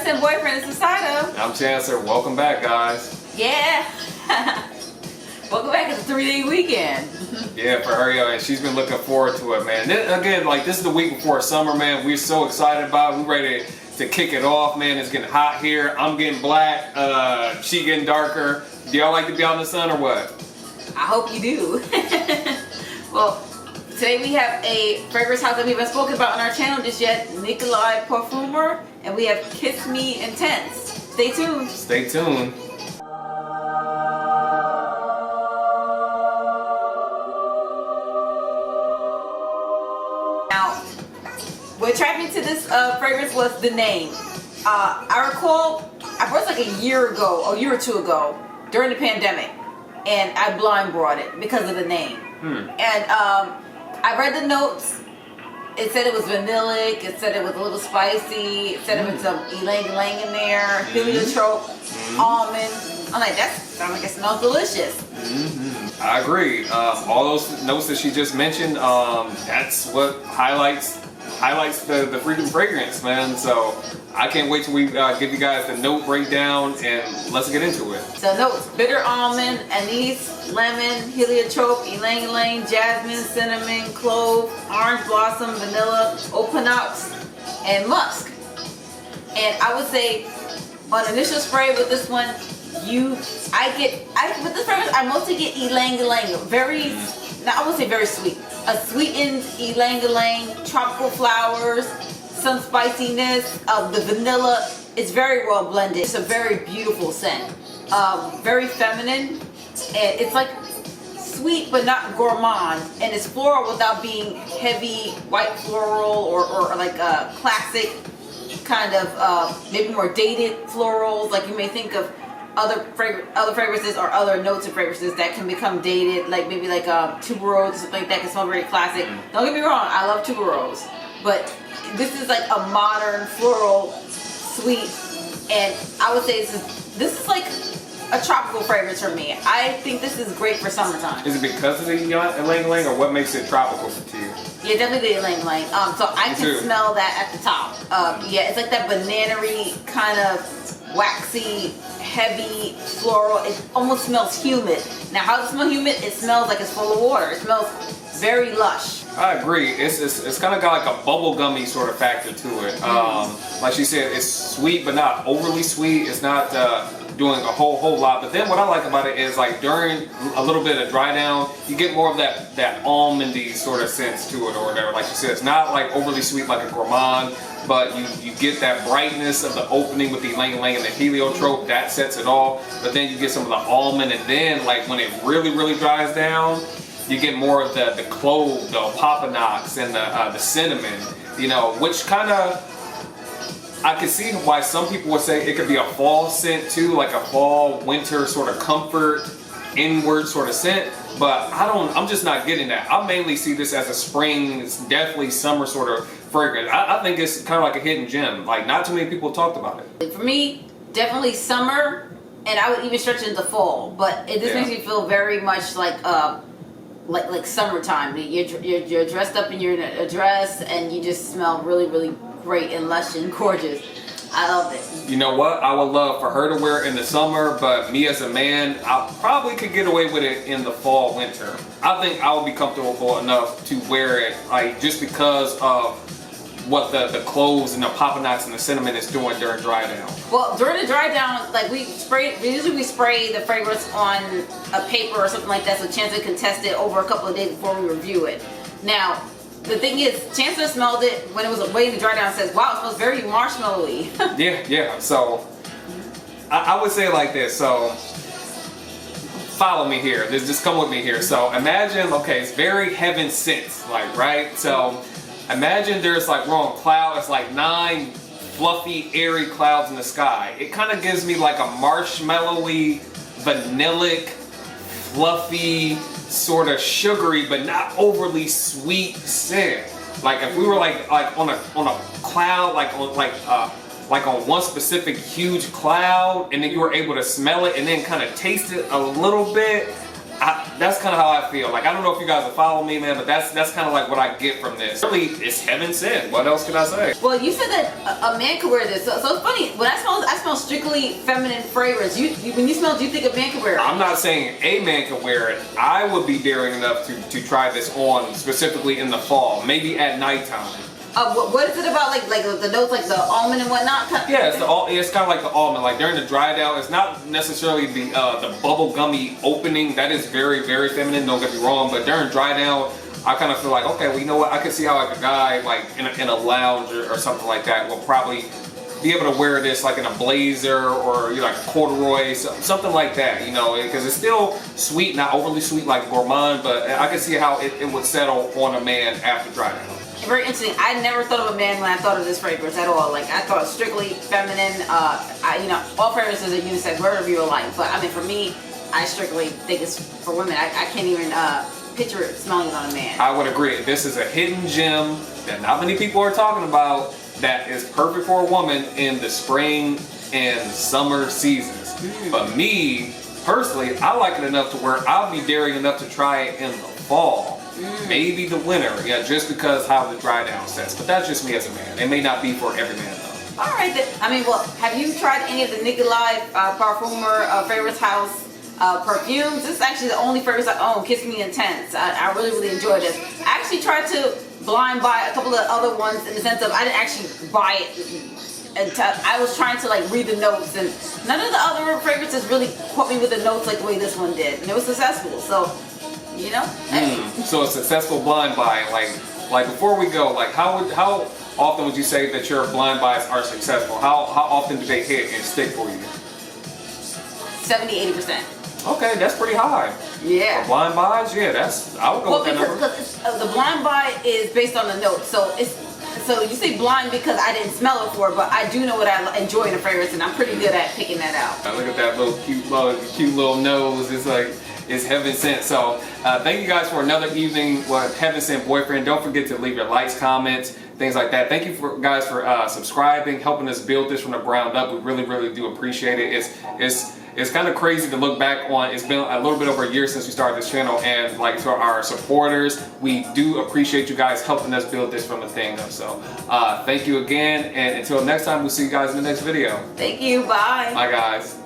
Heaven Sent Boyfriend. This is Saida. I'm Chancellor. Welcome back, guys. Yeah. Welcome back. It's a 3-day weekend. Yeah, for her, and she's been looking forward to it, man. Again, like this is the week before summer, man. We're so excited about it. We're ready to kick it off, man. It's getting hot here. I'm getting black. She getting darker. Do y'all like to be out in the sun or what? I hope you do. Well, today we have a fragrance house that we haven't spoken about on our channel just yet, Nicolai Parfumeur, and we have Kiss Me Intense. Stay tuned. Stay tuned. Now, what attracted me to this fragrance was the name. I recall, I bought it like a year or two ago, during the pandemic, and I blind bought it because of the name. And I read the notes. It said it was vanillic. It said it was a little spicy. It said it was some ylang-ylang in there, heliotrope, almond. I'm like, that sounds like it smells delicious. I agree. All those notes that she just mentioned, that's what highlights the freaking fragrance, man. So I can't wait till we give you guys the note breakdown, and let's get into it. So notes: bitter almond, anise, lemon, heliotrope, ylang-ylang, jasmine, cinnamon, clove, orange blossom, vanilla, opanox, and musk. And I would say on initial spray with this one, with this fragrance I mostly get ylang-ylang, I won't say very sweet, a sweetened ylang-ylang, tropical flowers, some spiciness. The vanilla is very well blended. It's a very beautiful scent, very feminine, and it's like sweet but not gourmand, and it's floral without being heavy white floral or like a classic kind of maybe more dated florals like you may think of other fragrances or other notes of fragrances that can become dated, like maybe like tuberose, something like that can smell very classic. Don't get me wrong, I love tuberose, but this is like a modern floral sweet, and I would say this is like a tropical fragrance for me. I think this is great for summertime. Is it because of the ylang-ylang, or what makes it tropical to you? Yeah, definitely the ylang-ylang. So I can smell that at the top. Yeah, it's like that banana-y kind of waxy, heavy floral. It almost smells humid. Now, how does it smell humid? It smells like it's full of water. It smells very lush. I agree. It's kind of got like a bubblegummy sort of factor to it. Like she said, it's sweet but not overly sweet. It's not doing a whole lot. But then what I like about it is, like, during a little bit of dry down, you get more of that almondy sort of sense to it or whatever. Like you said, it's not like overly sweet like a gourmand, but you get that brightness of the opening with the ylang-ylang and the heliotrope. That sets it off. But then you get some of the almond, and then like when it really dries down, you get more of the clove, the opanox, and the cinnamon, which kind of, I can see why some people would say it could be a fall scent too, like a fall, winter sort of comfort, inward sort of scent. But I'm just not getting that. I mainly see this as a spring, it's definitely summer sort of fragrance. I think it's kind of like a hidden gem. Like, not too many people talked about it. For me, definitely summer, and I would even stretch it into fall. But it just makes me feel very much like summertime. You're dressed up and you're in a dress, and you just smell really great and lush and gorgeous. I love it. You know what? I would love for her to wear it in the summer, but me as a man, I probably could get away with it in the fall, winter. I think I would be comfortable enough to wear it, like, just because of what the cloves and the opanox and the cinnamon is doing during dry down. Well, during the dry down, like we usually spray the fragrance on a paper or something like that, so Chancellor can test it over a couple of days before we review it. Now, the thing is, Chancellor smelled it when it was waiting to dry down and says, wow, it smells very marshmallowy. Yeah. So I would say it like this. So follow me here. Just come with me here. So imagine, okay, it's very heaven sent, like, right? So imagine there's like, we're on cloud. It's like 9 fluffy, airy clouds in the sky. It kind of gives me like a marshmallowy, vanillic, fluffy, sort of sugary but not overly sweet scent. Like if we were like on a cloud, like on one specific huge cloud, and then you were able to smell it and then kind of taste it a little bit, that's kind of how I feel. Like, I don't know if you guys will follow me, man, but that's kind of like what I get from this. Really, it's heaven sent. What else can I say? Well, you said that a man could wear this, so it's funny. When I smell strictly feminine fragrance. When you smell, do you think a man could wear it? I'm not saying a man could wear it. I would be daring enough to try this on, specifically in the fall, maybe at nighttime. What is it about, like the notes, like the almond and whatnot? Yeah, it's kind of like the almond. Like during the dry down, it's not necessarily the bubble gummy opening. That is very, very feminine. Don't get me wrong. But during dry down, I kind of feel like, okay, well, you know what? I can see how like a guy like in a lounge or something like that will probably be able to wear this like in a blazer or like corduroy, something like that. You know, because it's still sweet, not overly sweet like gourmand, but I can see how it would settle on a man after dry down. Very interesting. I never thought of a man when I thought of this fragrance at all. Like, I thought strictly feminine. All fragrances are unisex, whatever you like. But I mean, for me, I strictly think it's for women. I can't even picture it smelling it on a man. I would agree. This is a hidden gem that not many people are talking about that is perfect for a woman in the spring and summer seasons. But me, personally, I like it enough to where I'll be daring enough to try it in the fall. Maybe the winter, yeah, just because how the dry down sets. But that's just me as a man. It may not be for every man though. All right, then. I mean, well, have you tried any of the Nicolai Parfumeur Fragrance House perfumes? This is actually the only fragrance I own, Kiss Me Intense. I really, really enjoy this. I actually tried to blind buy a couple of other ones in the sense of I didn't actually buy it. I was trying to like read the notes, and none of the other fragrances really caught me with the notes like the way this one did, and it was successful. So, you know. So a successful blind buy. Like before we go, like how often would you say that your blind buys are successful? How often do they hit and stick for you? 70-80%. Okay, that's pretty high. Yeah. For blind buys, yeah, I would go with that number. Because the blind buy is based on the notes, so you say blind because I didn't smell it before, but I do know what I enjoy in a fragrance, and I'm pretty good at picking that out. Look at that little cute little nose. It's like it's heaven sent. So thank you guys for another evening with Heaven Sent Boyfriend. Don't forget to leave your likes, comments, things like that. Thank you guys for subscribing, helping us build this from the ground up. We really, really do appreciate it. It's kind of crazy to look back on. It's been a little bit over a year since we started this channel, and like to our supporters, we do appreciate you guys helping us build this from the thing up. So thank you again, and until next time, we'll see you guys in the next video. Thank you. Bye. Bye, guys.